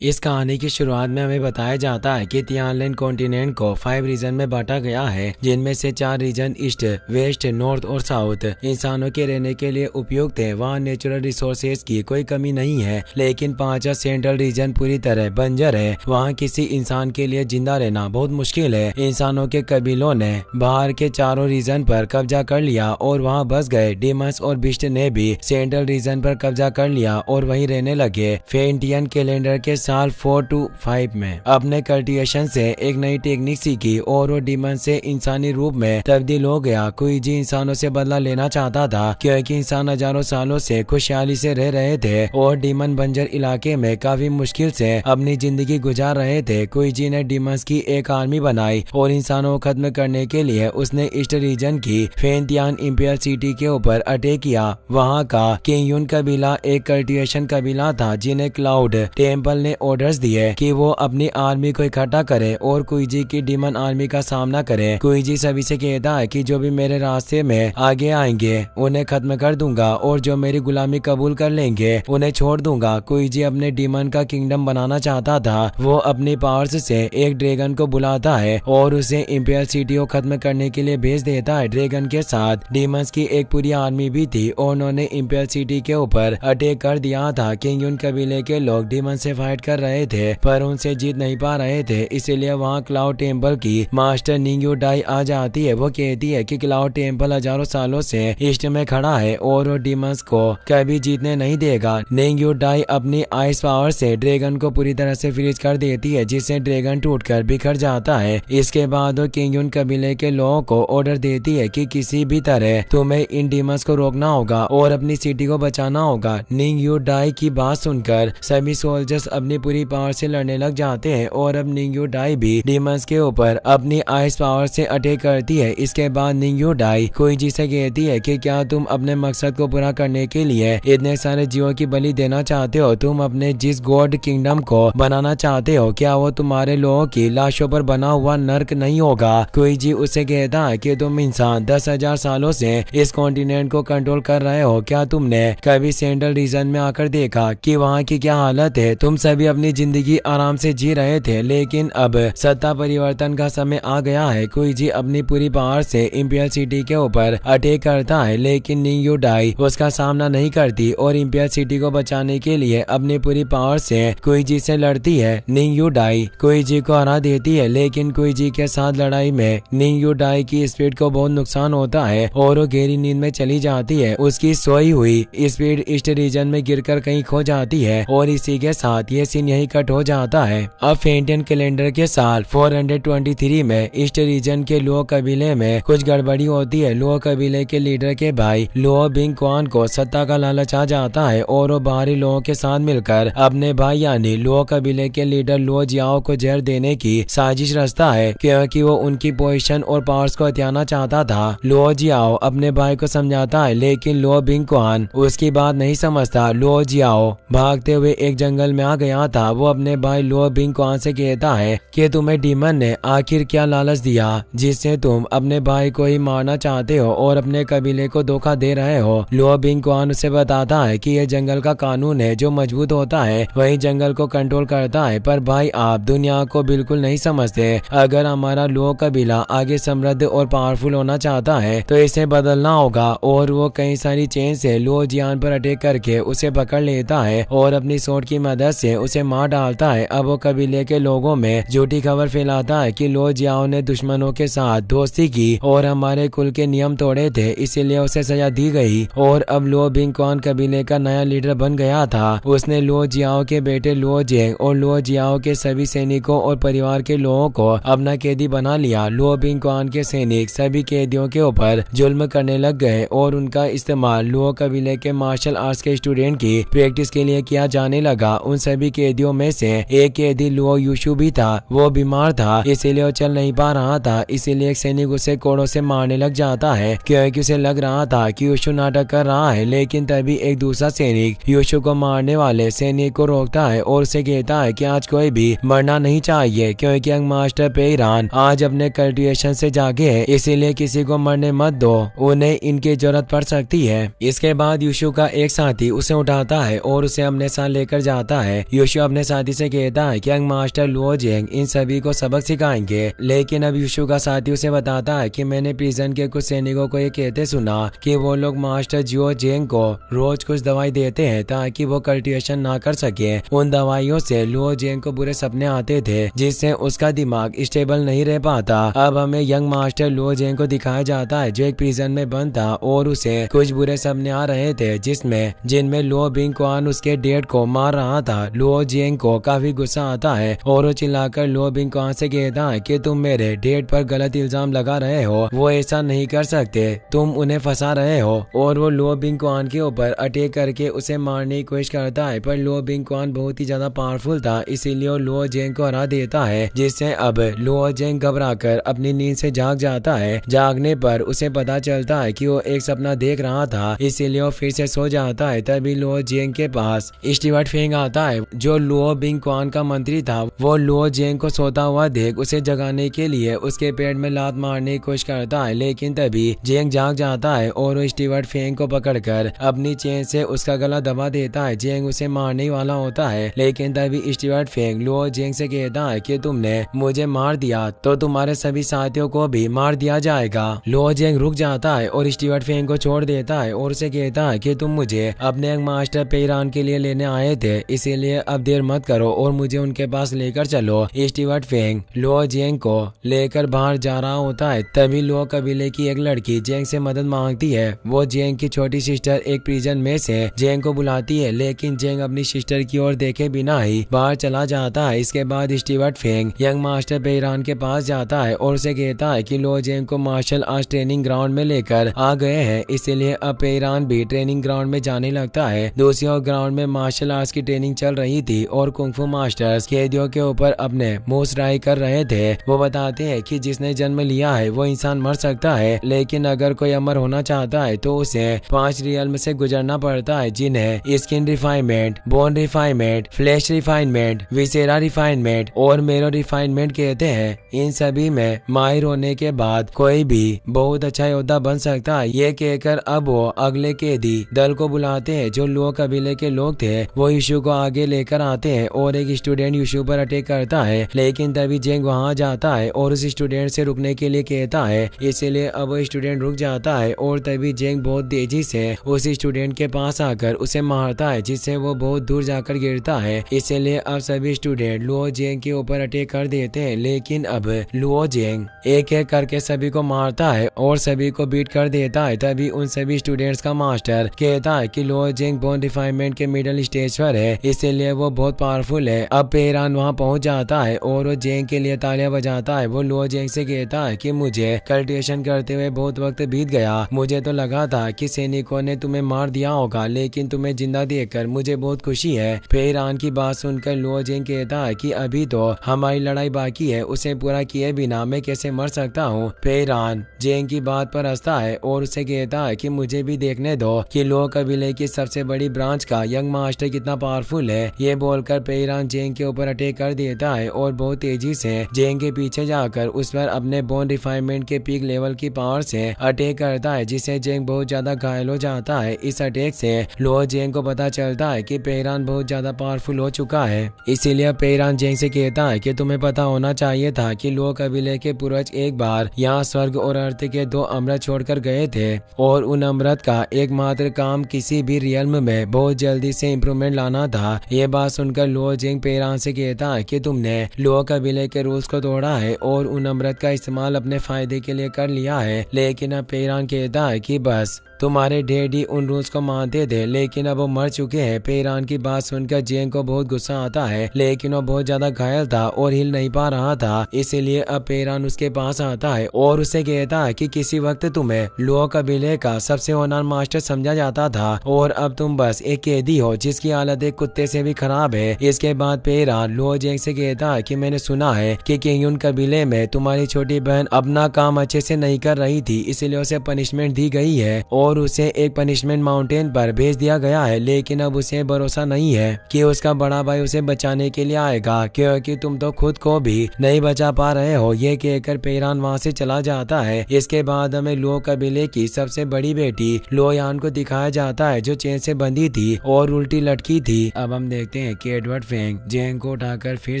इस कहानी की शुरुआत में हमें बताया जाता है कि तियानलिन कॉन्टिनेंट को 5 रीजन में बांटा गया है, जिनमें से 4 रीजन ईस्ट, वेस्ट, नॉर्थ और साउथ इंसानों के रहने के लिए उपयुक्त है। वहाँ नेचुरल रिसोर्सेज की कोई कमी नहीं है, लेकिन 5वां सेंट्रल रीजन पूरी तरह बंजर है। वहाँ किसी इंसान के लिए जिंदा रहना बहुत मुश्किल है। इंसानों के कबीलों ने बाहर के चारों रीजन पर कब्जा कर लिया और वहाँ बस गए। डीमंस और बिस्ट ने भी सेंट्रल रीजन पर कब्जा कर लिया और वहीं रहने लगे। फेंटियन कैलेंडर के साल 425 में अपने कल्टिवेशन से एक नई टेक्निक सीखी और वो डीमन से इंसानी रूप में तब्दील हो गया। कुईजी इंसानों से बदला लेना चाहता था, क्योंकि इंसान हजारों सालों से खुशहाली से रह रहे थे और डीमन बंजर इलाके में काफी मुश्किल से अपनी जिंदगी गुजार रहे थे। कुईजी ने डीमंस की एक आर्मी बनाई और इंसानों को खत्म करने के लिए उसने ईस्ट रीजन की फेंटियन इंपियर सिटी के ऊपर अटैक किया। वहाँ का किंगयुन कबीला एक कल्टिवेशन कबीला था, जिन्हें क्लाउड टेम्पल ने ऑर्डर्स दिए कि वो अपनी आर्मी को इकट्ठा करे और कुईजी की डीमन आर्मी का सामना करे। कुईजी सभी से कहता है कि जो भी मेरे रास्ते में आगे आएंगे उन्हें खत्म कर दूंगा और जो मेरी गुलामी कबूल कर लेंगे उन्हें छोड़ दूंगा। कुईजी अपने डीमन का किंगडम बनाना चाहता था। वो अपनी पावर्स से एक ड्रैगन को बुलाता है और उसे इंपियर सिटी को खत्म करने के लिए भेज देता है। ड्रैगन के साथ डीमंस की एक पूरी आर्मी भी थी और उन्होंने इंपियर सिटी के ऊपर अटैक कर दिया था। किंगयुन कबीले के लोग डीमन से फाइट कर रहे थे पर उनसे जीत नहीं पा रहे थे, इसीलिए वहाँ क्लाउड टेम्पल की मास्टर निंग्यू डाई आ जाती है। वो कहती है कि क्लाउड टेम्पल हजारों सालों से ईस्ट में खड़ा है और वो डीमंस को कभी जीतने नहीं देगा। निंग्यू डाई अपनी आइस पावर से ड्रैगन को पूरी तरह से फ्रीज कर देती है, जिससे ड्रैगन टूटकर बिखर जाता है। इसके बाद वो किंगयुन कबीले के लोगों को ऑर्डर देती है कि किसी भी तरह तुम्हें इन डीमंस को रोकना होगा और अपनी सिटी को बचाना होगा। निंग्यू डाई की बात सुनकर सभी सोल्जर्स अपनी पूरी पावर से लड़ने लग जाते हैं और अब निंग्यू डाई भी डीमंस के ऊपर अपनी आइस पावर से अटैक करती है। इसके बाद निंग्यू डाई कुईजी से कहती है कि क्या तुम अपने मकसद को पूरा करने के लिए इतने सारे जीवों की बलि देना चाहते हो? तुम अपने जिस गॉड किंगडम को बनाना चाहते हो, क्या वो तुम्हारे लोगों की लाशों पर बना हुआ नर्क नहीं होगा? कुईजी उससे कहता है कि तुम इंसान 10,000 सालों से इस कॉन्टिनेंट को कंट्रोल कर रहे हो। क्या तुमने कभी सेंट्रल रीजन में आकर देखा कि वहाँ की क्या हालत है? तुम सभी अपनी जिंदगी आराम से जी रहे थे, लेकिन अब सत्ता परिवर्तन का समय आ गया है। कुईजी अपनी पूरी पावर से इंपियर सिटी के ऊपर अटैक करता है, लेकिन निंग्यू डाई उसका सामना नहीं करती और इंपियर सिटी को बचाने के लिए अपनी पूरी पावर से कुईजी से लड़ती है। निंग्यू डाई कुईजी को हरा देती है, लेकिन कुईजी के साथ लड़ाई में निंग्यू डाई की स्पीड को बहुत नुकसान होता है और वो गहरी नींद में चली जाती है। उसकी सोई हुई स्पीड ईस्ट रीजन में गिरकर कहीं खो जाती है और इसी के साथ ये सीन यही कट हो जाता है। अब फेंटियन कैलेंडर के साल 423 में ईस्ट रीजन के लुओ कबीले में कुछ गड़बड़ी होती है। लुओ कबीले के लीडर के भाई लुओ बिंग क्वान को सत्ता का लालच आ जाता है और वो बाहरी लोगों के साथ मिलकर अपने भाई यानी लुओ कबीले के लीडर लुओ जियाओ को जहर देने की साजिश रचता है, क्योंकि वो उनकी पोजीशन और पावर्स को हथियाना चाहता था। लुओ जियाओ अपने भाई को समझाता है, लेकिन लुओ बिंग क्वान उसकी बात नहीं समझता। लुओ जियाओ भागते हुए एक जंगल में आ गया था। वो अपने भाई लुओ बिंग क्वान से कहता है कि तुम्हें डीमन ने आखिर क्या लालच दिया जिससे तुम अपने भाई को ही मारना चाहते हो और अपने कबीले को धोखा दे रहे हो? लुओ बिंग क्वान उसे बताता है कि यह जंगल का कानून है, जो मजबूत होता है वही जंगल को कंट्रोल करता है। पर भाई, आप दुनिया को बिल्कुल नहीं समझते। अगर हमारा लुओ कबीला आगे समृद्ध और पावरफुल होना चाहता है तो इसे बदलना होगा। और वो कई सारी चेन से लुओ जियान पर अटैक करके उसे पकड़ लेता है और अपनी सोट की मदद से उसे मार डालता है। अब वो कबीले के लोगों में झूठी खबर फैलाता है कि लुओ जियाओ ने दुश्मनों के साथ दोस्ती की और हमारे कुल के नियम तोड़े थे, इसीलिए उसे सजा दी गई। और अब लुओ बिंग क्वान कबीले का नया लीडर बन गया था। उसने लुओ जियाओ के बेटे लुओ जेंग और लुओ जियाओ के सभी सैनिकों और परिवार के लोगों को अपना कैदी बना लिया। लुओ बिंग क्वान के सैनिक सभी कैदियों के ऊपर जुल्म करने लग गए और उनका इस्तेमाल लुओ कबीले के मार्शल आर्ट्स के स्टूडेंट की प्रैक्टिस के लिए किया जाने लगा। उन सभी कैदियों में से एक कैदी लुओ यूशु भी था। वो बीमार था, इसीलिए वो चल नहीं पा रहा था। इसीलिए एक सैनिक उसे कोड़ों से मारने लग जाता है, क्योंकि उसे लग रहा था कि यूशु नाटक कर रहा है। लेकिन तभी एक दूसरा सैनिक यूशु को मारने वाले सैनिक को रोकता है और उसे कहता है कि आज कोई भी मरना नहीं चाहिए, क्योंकि यंग मास्टर पेईरान आज अपने कल्टिवेशन से जागे है, इसीलिए किसी को मरने मत दो, उन्हें इनकी जरूरत पड़ सकती है। इसके बाद यूशु का एक साथी उसे उठाता है और उसे अपने साथ लेकर जाता है। यूशु अपने साथी से कहता है कि यंग मास्टर लुओ जेंग इन सभी को सबक सिखाएंगे। लेकिन अब यूशु का साथी उसे बताता है कि मैंने प्रिजन के कुछ सैनिकों को ये कहते सुना कि वो लोग मास्टर जियो जेंग को रोज कुछ दवाई देते हैं ताकि वो कल्टिवेशन ना कर सके। उन दवाइयों से लुओ जेंग को बुरे सपने आते थे जिससे उसका दिमाग स्टेबल नहीं रह पाता। अब हमें यंग मास्टर लुओ जेंग को दिखाया जाता है जो एक प्रिजन में बंद था और उसे कुछ बुरे सपने आ रहे थे जिनमें लुओ बिंग क्वान उसके डेड को मार रहा था। लुओ जेंग को काफी गुस्सा आता है और वो चिल्लाकर लुओ बिंग क्वान से कहता है कि तुम मेरे डेड पर गलत इल्जाम लगा रहे हो, वो ऐसा नहीं कर सकते, तुम उन्हें फंसा रहे हो। और वो लुओ बिंग क्वान के ऊपर अटैक करके उसे मारने की कोशिश करता है, पर लुओ बिंग क्वान बहुत ही ज्यादा पावरफुल था, इसीलिए वो लुओ जेंग को हरा देता है, जिससे अब लुओ जेंग घबराकर अपनी नींद से जाग जाता है। जागने पर उसे पता चलता है कि वो एक सपना देख रहा था, इसीलिए वो फिर से सो जाता है। तभी लुओ जेंग के पास स्टीवर्ट फेंग आता है जो लुओ बिंग क्वान का मंत्री था। वो लुओ जेंग को सोता हुआ देख उसे जगाने के लिए उसके पेट में लात मारने की कोशिश करता है, लेकिन तभी जेंग जाग जाता है और वो स्टीवर्ट फेंग को पकड़कर अपनी चेन से उसका गला दबा देता है। जेंग उसे मारने वाला होता है, लेकिन तभी स्टीवर्ट फेंग लुओ जेंग से कहता है कि तुमने मुझे मार दिया तो तुम्हारे सभी साथियों को भी मार दिया जाएगा। लुओ जेंग रुक जाता है और स्टीवर्ट फेंग को छोड़ देता है और उसे कहता है कि तुम मुझे अपने यंग मास्टर पेईरान के लिए लेने आए थे, इसीलिए अब देर मत करो और मुझे उनके पास लेकर चलो। स्टीवर्ट फेंग लुओ जेंग को लेकर बाहर जा रहा होता है। तभी लुओ कबीले की एक लड़की जेंग से मदद मांगती है। वो जेंग की छोटी सिस्टर एक प्रिजन में से जेंग को बुलाती है, लेकिन जेंग अपनी सिस्टर की ओर देखे बिना ही बाहर चला जाता है। इसके बाद स्टीवर्ट फेंग यंग मास्टर पेईरान के पास जाता है और उसे कहता है कि लुओ जेंग को मार्शल आर्ट ट्रेनिंग ग्राउंड में लेकर आ गए हैं, इसीलिए अब पेईरान भी ट्रेनिंग ग्राउंड में जाने लगता है। दूसरी ओर ग्राउंड में मार्शल आर्ट्स की ट्रेनिंग चल रही थी और कुंफू मास्टर्स कैदियों के ऊपर अपने मुंह ट्राई कर रहे थे। वो बताते हैं कि जिसने जन्म लिया है वो इंसान मर सकता है, लेकिन अगर कोई अमर होना चाहता है तो उसे 5 रियल्म से गुजरना पड़ता है, जिन्हें skin refinement, bone refinement, flash refinement, viscera refinement और मेरो रिफाइनमेंट कहते हैं। इन सभी में माहिर होने के बाद कोई भी बहुत अच्छा योद्धा बन सकता है। ये कहकर अब वो अगले कैदी दल को बुलाते हैं जो लुओ कबीले के लोग थे। वो यूशु को आगे लेकर आते हैं और एक स्टूडेंट यूशु पर अटैक करता है, लेकिन तभी जेंग वहां जाता है और उस स्टूडेंट से रुकने के लिए कहता है, इसीलिए अब वो स्टूडेंट रुक जाता है और तभी जेंग बहुत तेजी से उस स्टूडेंट के पास आकर उसे मारता है, जिससे वो बहुत दूर जाकर गिरता है। इसीलिए अब सभी स्टूडेंट लुओ जेंग के ऊपर अटैक कर देते हैं, लेकिन अब लुओ जेंग एक एक करके सभी को मारता है और सभी को बीट कर देता है। तभी उन सभी स्टूडेंट्स का मास्टर कहता है कि लुओ जेंग बोन रिफाइनमेंट के मिडिल स्टेज पर है, इसीलिए वो बहुत पावरफुल है। अब पेईरान वहां पहुंच जाता है और वो जेंग के लिए तालियां बजाता है। वो लुओ जेंग से कहता है कि मुझे कल्टिवेशन करते हुए बहुत वक्त बीत गया, मुझे तो लगा था कि सैनिकों ने तुम्हें मार दिया होगा, लेकिन तुम्हें जिंदा देखकर मुझे बहुत खुशी है। पेईरान की बात सुनकर लुओ जेंग कहता है कि अभी तो हमारी लड़ाई बाकी है, उसे पूरा किए बिना मैं कैसे मर सकता हूँ। पेईरान जेंग की बात पर हंसता है और उसे कहता है कि मुझे भी देखने दो कि लुओ कबीले की सबसे बड़ी ब्रांच का यंग मास्टर कितना पावरफुल है। ये बोलकर पेईरान जेंग के ऊपर अटैक कर देता है और बहुत तेजी से जेंग के पीछे जाकर उस पर अपने बोन रिफाइनमेंट के पीक लेवल की पावर से अटैक करता है, जिससे जेंग बहुत ज्यादा घायल हो जाता है। इस अटैक से लुओ जेंग को पता चलता है कि पेईरान बहुत ज्यादा पावरफुल हो चुका है, इसीलिए पेईरान जेंग से कहता है कि तुम्हें पता होना चाहिए था कि लुओ कबीले के पूर्वज एक बार यहाँ स्वर्ग और अर्थ के 2 अमृत छोड़कर गए थे और उन अमृत का एकमात्र काम किसी भी रियल्म में बहुत जल्दी से इम्प्रूवमेंट लाना था। ये बात सुनकर लुओ जेंग पेईरान से कहता है कि तुमने लुओ कबीले के रूल्स को तोड़ा है और उन अमृत का इस्तेमाल अपने फायदे के लिए कर लिया है, लेकिन अब पेईरान कहता है कि बस तुम्हारे डैडी उन रूल्स को मानते थे, लेकिन अब वो मर चुके हैं। पेईरान की बात सुनकर जेंग को बहुत गुस्सा आता है, लेकिन वो बहुत ज्यादा घायल था और हिल नहीं पा रहा था, इसीलिए अब पेईरान उसके पास आता है और उसे कहता है कि किसी वक्त तुम्हें लुओ कबीले का सबसे होनहार मास्टर समझा जाता था और अब तुम बस एक कैदी हो जिसकी हालत एक कुत्ते से भी खराब है। इसके बाद पेईरान लुओ जेंग से कहता है कि मैंने सुना है कि किंगयुन कबीले में तुम्हारी छोटी बहन अपना काम अच्छे से नहीं कर रही थी, इसीलिए उसे पनिशमेंट दी गई है और उसे एक पनिशमेंट माउंटेन पर भेज दिया गया है। लेकिन अब उसे भरोसा नहीं है कि उसका बड़ा भाई उसे बचाने के लिए आएगा, क्योंकि तुम तो खुद को भी नहीं बचा पा रहे हो। ये कहकर पेरान वहाँ से चला जाता है। इसके बाद हमें लो कबीले की सबसे बड़ी बेटी लोयान को दिखाया जाता है, जो चेन से बंधी थी और उल्टी लटकी थी। अब हम देखते हैं कि एडवर्ड फेंग जेंग को उठाकर फिर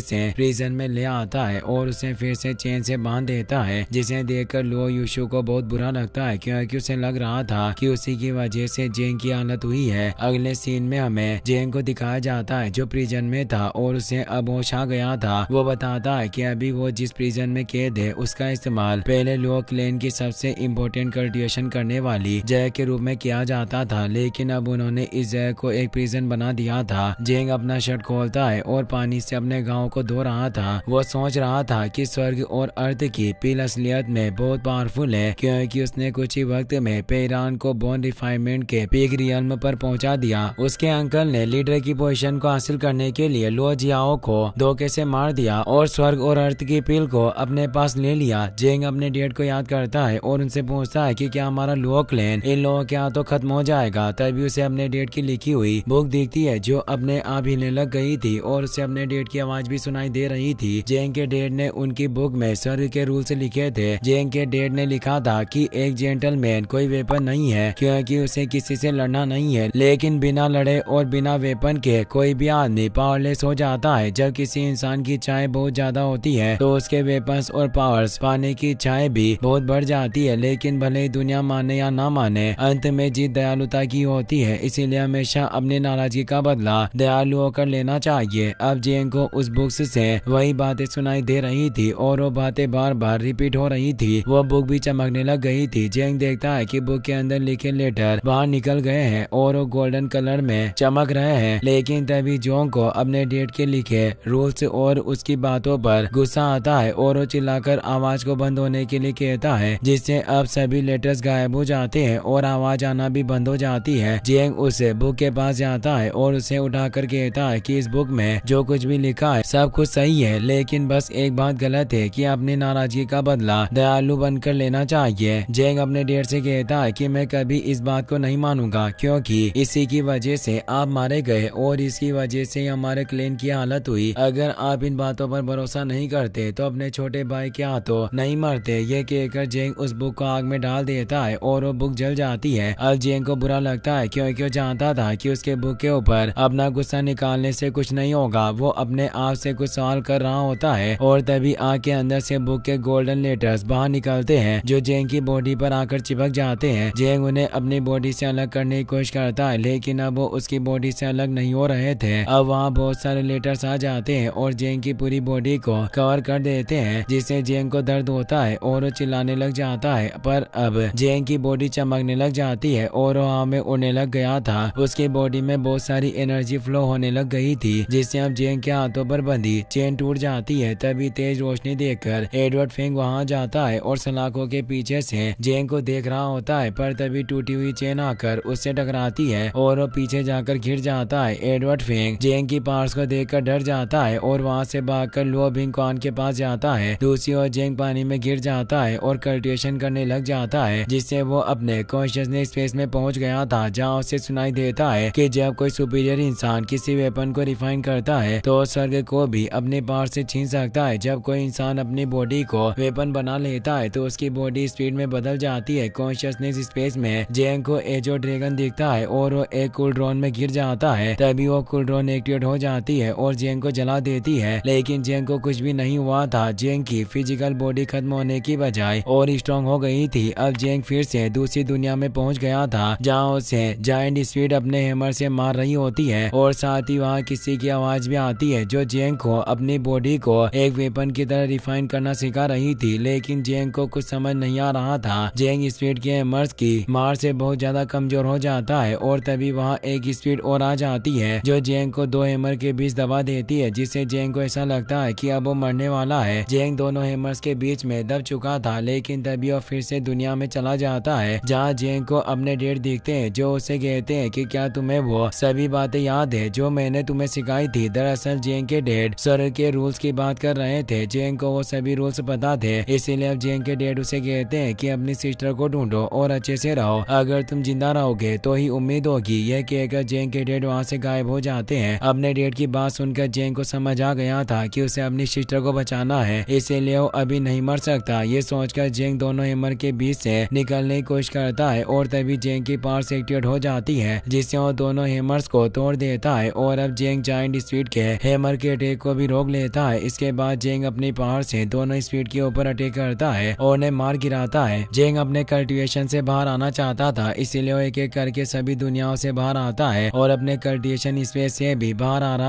से प्रिजन में ले आता है और उसे फिर से चेन से बांध देता है, जिसे देखकर लो यूशु को बहुत बुरा लगता है, क्योंकि उसे लग रहा था कि उसी की वजह से जेंग की हालत हुई है। अगले सीन में हमें जेंग को दिखाया जाता है, जो प्रिजन में था और उसे अब होश आ गया था। वो बताता है कि अभी वो जिस प्रिजन में कैद है उसका इस्तेमाल पहले लो क्लैन की सबसे इम्पोर्टेंट कल्टिवेशन करने वाली जगह के रूप में किया जाता था, लेकिन अब उन्होंने इस जगह को एक प्रिजन बना दिया था। जेंग अपना शर्ट खोलता है और पानी से अपने गाँव को धो रहा था। वो सोच रहा था कि स्वर्ग और अर्थ की पील असलियत में बहुत पावरफुल है, क्योंकि उसने कुछ ही वक्त में पेरान को बोन रिफाइनमेंट के पीक रियल्म पर पहुंचा दिया। उसके अंकल ने लीडर की पोजीशन को हासिल करने के लिए लो जियाओ को धोखे से मार दिया और स्वर्ग और अर्थ की पील को अपने पास ले लिया। जेंग अपने डेड को याद करता है और उनसे पूछता है कि क्या हमारा लो क्लैन इन लोगों के हाथों खत्म हो जाएगा। तभी उसे अपने डेड की लिखी हुई बुक दिखती है, जो अपने आप हिलने लग गई थी और उसे अपने डेड की आवाज भी सुनाई दे रही थी। जेंग के डेड ने उनकी बुक में स्वर्ग के रूल्स लिखे थे। जेंग के डेड ने लिखा था कि एक जेंटलमैन कोई वेपन नहीं है, क्योंकि उसे किसी से लड़ना नहीं है, लेकिन बिना लड़े और बिना वेपन के कोई भी आदमी पावरलेस हो जाता है। जब किसी इंसान की इच्छाएं बहुत ज्यादा होती है तो उसके वेपन्स और पावर्स पाने की इच्छाएं भी बहुत बढ़ जाती है। लेकिन भले ही दुनिया माने या ना माने, अंत में जीत दयालुता की होती है। इसीलिए हमेशा अपनी नाराजगी का बदला दयालु होकर लेना चाहिए। अब जेंग को उस बुक से वही बातें सुनाई दे रही थी और वो बातें बार बार रिपीट हो रही थी। वो बुक भी चमकने लग गई थी। जेंग देखता है कि बुक के अंदर लिखे लेटर बाहर निकल गए हैं और वो गोल्डन कलर में चमक रहे हैं। लेकिन तभी जोंग को अपने डेट के लिखे रूल्स और उसकी बातों पर गुस्सा आता है और वो चिल्लाकर आवाज को बंद होने के लिए कहता है, जिससे अब सभी लेटर्स गायब हो जाते हैं और आवाज आना भी बंद हो जाती है। जेंग उस बुक के पास जाता है और उसे उठाकर कहता है कि इस बुक में जो कुछ भी लिखा है सब कुछ सही है, लेकिन बस एक बात गलत है कि अपनी नाराजगी का बदला दयालु बनकर लेना चाहिए। जेंग अपने डेट से कहता है कि मैं कभी इस बात को नहीं मानूंगा, क्योंकि इसी की वजह से आप मारे गए और इसकी वजह से हमारे क्लैन की हालत हुई। अगर आप इन बातों पर भरोसा नहीं करते तो अपने छोटे भाई के हाथों नहीं मरते। ये कहकर जेंग उस बुक को आग में डाल देता है और वो बुक जल जाती है। अब जेंग को बुरा लगता है, क्योंकि वो जानता था कि उसके बुक के ऊपर अपना गुस्सा निकालने से कुछ नहीं होगा। वो अपने आप से कुछ सवाल कर रहा होता है और तभी आग के अंदर से बुक के गोल्डन लेटर्स बाहर निकलते हैं, जो जेंग की बॉडी पर आकर चिपक जाते हैं। जेंग उन्हें अपनी बॉडी से अलग करने की कोशिश करता है, लेकिन अब वो उसकी बॉडी से अलग नहीं हो रहे थे। अब वहाँ बहुत सारे लेटर्स आ जाते हैं और जेंग की पूरी बॉडी को कवर कर देते हैं, जिससे जेंग को दर्द होता है और वो चिल्लाने लग जाता है। पर अब जेंग की बॉडी चमकने लग जाती है और वो हवा में उड़ने लग गया था। उसकी बॉडी में बहुत सारी एनर्जी फ्लो होने लग गई थी, जिससे अब जेंग के हाथों पर बंधी चेन टूट जाती है। तभी तेज रोशनी देखकर एडवर्ड फेंग वहाँ जाता है और सलाखों के पीछे से जेंग को देख रहा होता है, पर तभी टूटी हुई चेन आकर उससे टकराती है और वो पीछे जाकर गिर जाता है। एडवर्ड फेंग जेंग की पार्ट्स को देखकर डर जाता है और वहाँ से भागकर लो बिंग क्वान के पास जाता है। दूसरी ओर जेंग पानी में गिर जाता है और कल्टिवेशन करने लग जाता है, जिससे वो अपने कॉन्शियसनेस स्पेस में पहुंच गया था, जहाँ उसे सुनाई देता है कि जब कोई सुपीरियर इंसान किसी वेपन को रिफाइन करता है तो स्वर्ग को भी अपने पावर से छीन सकता है। जब कोई इंसान अपनी बॉडी को वेपन बना लेता है तो उसकी बॉडी स्पीड में बदल जाती है। कॉन्शियसनेस स्पेस में जेंग को एजो ड्रैगन दिखता है और वो एक कूलड्रॉन में गिर जाता है। तभी वो कूलड्रॉन एक्टिवेट हो जाती है और जेंग को जला देती है, लेकिन जेंग को कुछ भी नहीं हुआ था। जेंग की फिजिकल बॉडी खत्म होने की बजाय और स्ट्रॉन्ग हो गई थी। अब जेंग फिर से दूसरी दुनिया में पहुंच गया था, जहाँ उसे जायंट स्पीड अपने हैमर से मार रही होती है और साथ ही वहाँ किसी की आवाज भी आती है, जो जेंग को अपनी बॉडी को एक वेपन की तरह रिफाइन करना सिखा रही थी। लेकिन जेंग को कुछ समझ नहीं आ रहा था। जेंग स्पीड के हैमर्स की मार से बहुत ज्यादा कमजोर हो जाता है और तभी वहाँ एक स्पीड और आ जाती है, जो जेंग को दो हैमर के बीच दबा देती है, जिससे जेंग को ऐसा लगता है कि अब वो मरने वाला है। जेंग दोनों हैमर्स के बीच में दब चुका था, लेकिन तभी वो फिर से दुनिया में चला जाता है, जहाँ जेंग को अपने डेड दिखते हैं, जो उसे कहते हैं कि क्या तुम्हें वो सभी बातें याद है जो मैंने तुम्हें सिखाई थी। दरअसल जेंग के डेड स्वर्ग के रूल्स की बात कर रहे थे। जेंग को वो सभी रूल्स पता थे, इसीलिए अब जेंग के डेड उसे कहते हैं कि अपनी सिस्टर को ढूंढो और अच्छे से रहो, अगर तुम जिंदा रहोगे तो ही उम्मीद होगी। यह कहकर जेंग के डैड वहाँ से गायब हो जाते हैं। अपने डैड की बात सुनकर जेंग को समझ आ गया था कि उसे अपनी सिस्टर को बचाना है, इसीलिए वो अभी नहीं मर सकता। ये सोचकर जेंग दोनों हैमर के बीच से निकलने की कोशिश करता है और तभी जेंग की पावर से एक्टिवेट हो जाती है, जिससे वो दोनों हैमर्स को तोड़ देता है और अब जेंग जायंट स्पीड के हैमर के अटैक को भी रोक लेता है। इसके बाद जेंग अपनी पावर से दोनों स्पीड के ऊपर अटैक करता है और उन्हें मार गिराता है। जेंग अपने कल्टीवेशन से बाहर आना चाहता था, इसीलिए वो एक एक करके सभी दुनियाओं से बाहर आता है और अपने कल्टीवेशन स्पेस से भी बाहर आ रहा।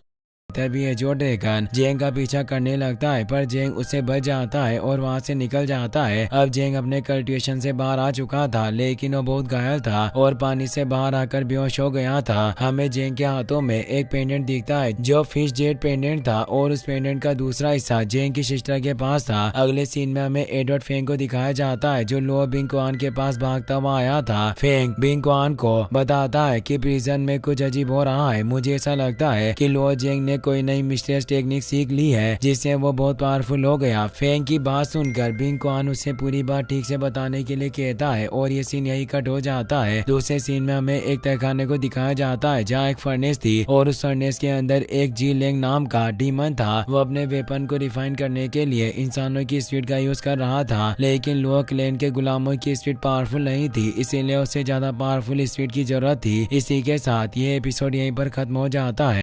तभी ये जो ड्रैगन जेंग का पीछा करने लगता है, पर जेंग उससे बच जाता है और वहाँ से निकल जाता है। अब जेंग अपने कल्टीवेशन से बाहर आ चुका था, लेकिन वो बहुत घायल था और पानी से बाहर आकर बेहोश हो गया था। हमें जेंग के हाथों में एक पेंडेंट दिखता है जो फिश जेट पेंडेंट था और उस पेंडेंट का दूसरा हिस्सा जेंग की सिस्टर के पास था। अगले सीन में हमें एडवर्ड फेंग को दिखाया जाता है जो लो बिंग क्वान के पास भागता हुआ आया था। फेंग बिंग क्वान को बताता है कि प्रिजन में कुछ अजीब हो रहा है। मुझे ऐसा लगता है कि लो जेंग ने कोई नई मिस्टीरियस टेक्निक सीख ली है जिससे वो बहुत पावरफुल हो गया। फेंग की बात सुनकर बिंग क्वान उसे पूरी बात ठीक से बताने के लिए कहता है और ये सीन यही कट हो जाता है। दूसरे सीन में हमें एक तहखाने को दिखाया जाता है जहाँ एक फर्नेस थी और उस फर्नेस के अंदर एक जी लेंग नाम का डीमन था। वो अपने वेपन को रिफाइन करने के लिए इंसानों की स्पीड का यूज कर रहा था, लेकिन लो क्लैन के गुलामों की स्पीड पावरफुल नहीं थी, इसीलिए उससे ज्यादा पावरफुल स्पीड की जरूरत थी। इसी के साथ ये एपिसोड यहीं पर खत्म हो जाता है।